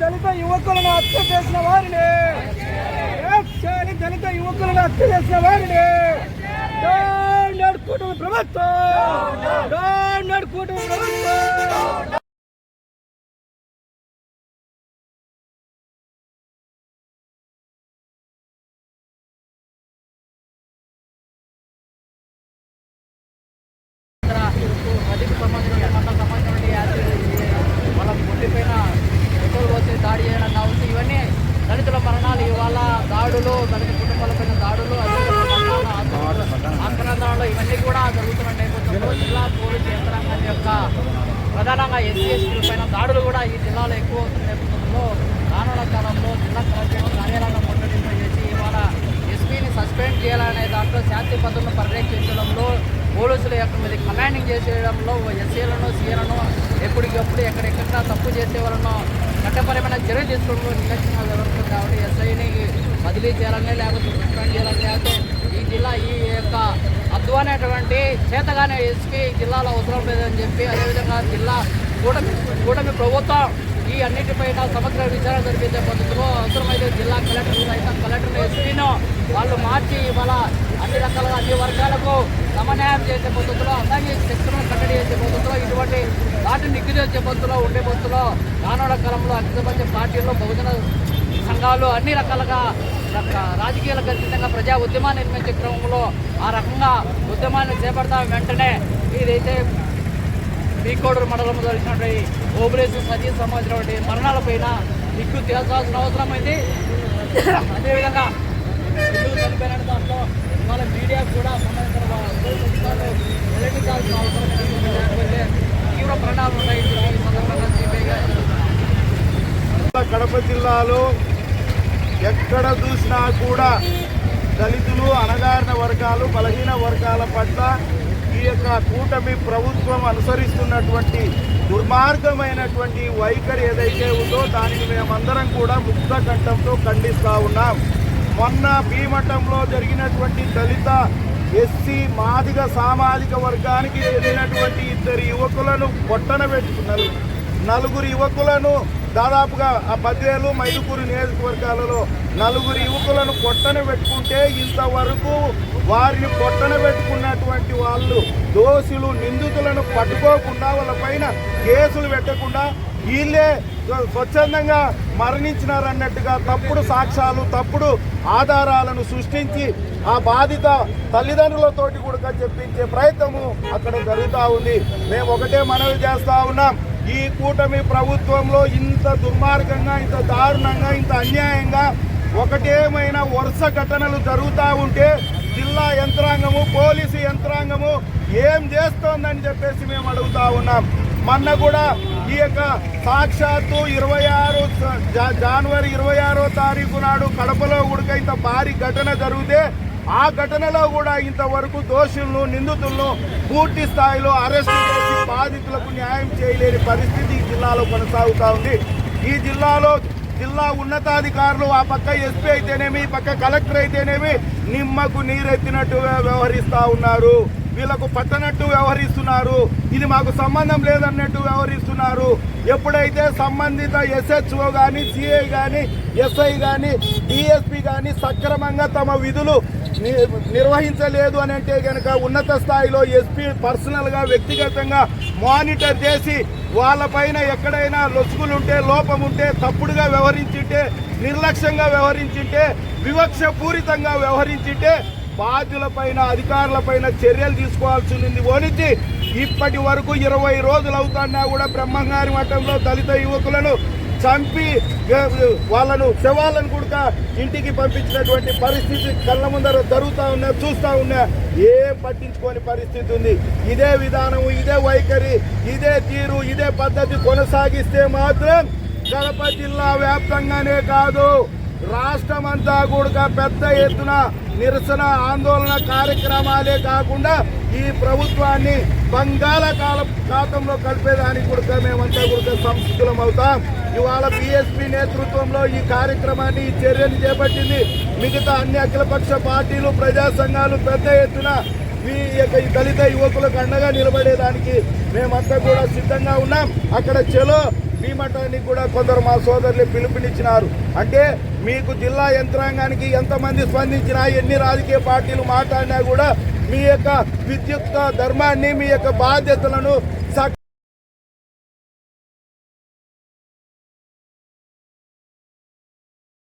దళిత యువకులను హత్య చేసిన వారిని దళిత యువకులను హత్య చేసిన వారిని కూటమి ప్రభుత్వం కూటమి ప్రభుత్వం నదికి సంబంధించిన మండల సంబంధించిన వాళ్ళ గుండెపైన పెట్రోల్ పోసి దాడి చేయడం కావచ్చు. ఇవన్నీ దళితుల మరణాలు, ఇవాళ దాడులు, దళిత కుటుంబాలపైన దాడులు, ఆక్రమణలు ఇవన్నీ కూడా జరుగుతున్న నేపథ్యంలో జిల్లా పోలీసు యంత్రాంగం యొక్క ప్రధానంగా ఎస్సీ ఎస్టీల పైన దాడులు కూడా ఈ జిల్లాలో ఎక్కువ అవుతున్న నేపథ్యంలో రానున్న కాలంలో జిల్లా కలెక్టర్ కార్యాలయం ముట్టడింపు చేసి ఇవాళ ఎస్పీని సస్పెండ్ చేయాలనే దాంట్లో శాంతి భద్రతను పర్యవేక్షించడంలో పోలీసుల యొక్క మీద కమాండింగ్ చేసేయడంలో ఎస్సీలను సీలను ఎప్పటికప్పుడు ఎక్కడెక్కడ తప్పు చేసే వాళ్ళను చట్టపరమైన చర్యలు తీసుకోవడంలో నిర్లక్ష్యంగా జరుగుతుంది. కాబట్టి ఎస్ఐని బదిలీ చేయాలని లేకపోతే సస్పెండ్ చేయాలని లేకపోతే ఈ జిల్లా ఈ యొక్క అద్వానటువంటి చేతగానే ఎస్పీ జిల్లాలో అవసరం లేదని చెప్పి అదేవిధంగా జిల్లా కూటమి ప్రభుత్వం ఈ అన్నిటిపైన సమగ్ర విచారణ జరిపించే పద్ధతిలో అవసరమైతే జిల్లా కలెక్టర్ సైతం కలెక్టర్ ఎస్పీను వాళ్ళు మార్చి ఇవాళ అన్ని రకాలుగా అన్ని వర్గాలకు సమన్యాయం చేసే పద్ధతిలో అలాగే శక్తులను కట్టడి చేసే పద్ధతిలో ఇటువంటి వాటిని నిగ్గు చేసే పద్ధతిలో ఉండే పద్ధతిలో రానున్న కాలంలో అఖిలపక్ష పార్టీల్లో బహుజన సంఘాలు అన్ని రకాలుగా రాజకీయాలకు అతీతంగా ప్రజా ఉద్యమాన్ని నిర్మించే క్రమంలో ఆ రకంగా ఉద్యమాన్ని చేపడతాం. వెంటనే ఇదైతే పీకోడూరు మండలంలో జరిగినటువంటి ఓబులేసు సతీష్ సంబంధించినటువంటి మరణాలపైన నిగ్గు తేల్చాల్సిన అవసరం అయింది. అదేవిధంగా ఇల్లు చనిపోయిన దాంట్లో వాళ్ళ మీడియా కూడా సంబంధించిన వెల్లడించాల్సిన అవసరం లేకపోతే తీవ్ర పరిణామాలు ఉన్నాయి. ఈ సందర్భంగా సిపిఐ కడప జిల్లాలో ఎక్కడ చూసినా కూడా దళితులు, అణగారిన వర్గాలు, బలహీన వర్గాల పట్ల ఈ యొక్క కూటమి ప్రభుత్వం అనుసరిస్తున్నటువంటి దుర్మార్గమైనటువంటి వైఖరి ఏదైతే ఉందో దానిని మేమందరం కూడా ముక్త కంఠంతో ఖండిస్తూ ఉన్నాం. మొన్న భీమఠంలో జరిగినటువంటి దళిత ఎస్సీ మాదిగ సామాజిక వర్గానికి ఎదిగినటువంటి ఇద్దరు యువకులను పొట్టన పెట్టుకున్నారు. నలుగురు యువకులను దాదాపుగా ఆ బద్వేలు, మైదుకూరు నియోజకవర్గాలలో నలుగురు యువకులను పొట్టన పెట్టుకుంటే ఇంతవరకు వారిని పొట్టన పెట్టుకున్నటువంటి వాళ్ళు దోషులు, నిందితులను పట్టుకోకుండా వాళ్ళపైన కేసులు పెట్టకుండా వీళ్ళే స్వచ్ఛందంగా మరణించినారన్నట్టుగా తప్పుడు సాక్ష్యాలు, తప్పుడు ఆధారాలను సృష్టించి ఆ బాధిత తల్లిదండ్రులతోటి కూడా చెప్పించే ప్రయత్నము అక్కడ జరుగుతూ ఉంది. మేము ఒకటే మనవి చేస్తూ ఉన్నాం, ఈ కూటమి ప్రభుత్వంలో ఇంత దుర్మార్గంగా, ఇంత దారుణంగా, ఇంత అన్యాయంగా ఒకటేమైనా వరుస ఘటనలు జరుగుతూ ఉంటే జిల్లా యంత్రాంగము, పోలీసు యంత్రాంగము ఏం చేస్తోందని చెప్పేసి మేము అడుగుతా ఉన్నాం. మొన్న కూడా ఈ యొక్క సాక్షాత్తు జనవరి 26వ తారీఖు నాడు కడపలో కూడా ఇంత భారీ ఘటన జరిగితే ఆ ఘటనలో కూడా ఇంతవరకు దోషులను, నిందితులను పూర్తి స్థాయిలో అరెస్టు చేసి బాధితులకు న్యాయం చేయలేని పరిస్థితి ఈ జిల్లాలో కొనసాగుతూ ఉంది. ఈ జిల్లా ఉన్నతాధికారులు ఆ పక్క ఎస్పీ అయితేనేమి, ఈ పక్క కలెక్టర్ అయితేనేమి నిమ్మకు నీరెత్తినట్టుగా వ్యవహరిస్తూ ఉన్నారు. వీళ్ళకు పట్టనట్టు వ్యవహరిస్తున్నారు. ఇది మాకు సంబంధం లేదన్నట్టు వ్యవహరిస్తున్నారు. ఎప్పుడైతే సంబంధిత ఎస్హెచ్ఓ కానీ, సిఐ కానీ, ఎస్ఐ కానీ, డిఎస్పీ కానీ సక్రమంగా తమ విధులు నిర్వహించలేదు అని అంటే కనుక ఉన్నత స్థాయిలో ఎస్పీ పర్సనల్గా వ్యక్తిగతంగా మానిటర్ చేసి వాళ్ళపైన ఎక్కడైనా లొసుగులుంటే, లోపం ఉంటే, తప్పుడుగా వ్యవహరించింటే, నిర్లక్ష్యంగా వ్యవహరించింటే, వివక్షపూరితంగా వ్యవహరించింటే బాధ్యులపైన, అధికారులపైన చర్యలు తీసుకోవాల్సింది పోనిచ్చి ఇప్పటి వరకు 20 రోజులు అవుతున్నా కూడా బ్రహ్మంగారి మఠంలో దళిత యువకులను చంపి వాళ్ళను శవాలను కూడా ఇంటికి పంపించినటువంటి పరిస్థితి కళ్ళ ముందర జరుగుతూ ఉన్నా, చూస్తూ ఉన్నా, ఏం పట్టించుకోని పరిస్థితి ఉంది. ఇదే విధానం, ఇదే వైఖరి, ఇదే తీరు, ఇదే పద్ధతి కొనసాగిస్తే మాత్రం కడప జిల్లా వ్యాప్తంగానే కాదు రాష్ట్రమంతా కూడా పెద్ద ఎత్తున నిరసన ఆందోళన కార్యక్రమాలే కాకుండా ఈ ప్రభుత్వాన్ని బంగాళాఖాతంలో కలిపేదానికి కూడా మేమంతా కూడా సంసిద్ధులం అవుతాం. ఇవాళ బీఎస్పీ నేతృత్వంలో ఈ కార్యక్రమాన్ని ఈ చర్యను చేపట్టింది. మిగతా అన్ని అఖిలపక్ష పార్టీలు ప్రజా సంఘాలు పెద్ద ఎత్తున ఈ దళిత యువకులకు అండగా నిలబడేదానికి మేమంతా కూడా సిద్ధంగా ఉన్నాం. అక్కడ చలో భీమటానికి కూడా కొందరు మా సోదరులు పిలుపునిచ్చినారు. అంటే మీకు జిల్లా యంత్రాంగానికి ఎంతమంది స్పందించినా, ఎన్ని రాజకీయ పార్టీలు మాట్లాడినా కూడా మీ యొక్క విద్యుత్ ధర్మాన్ని, మీ యొక్క బాధ్యతలను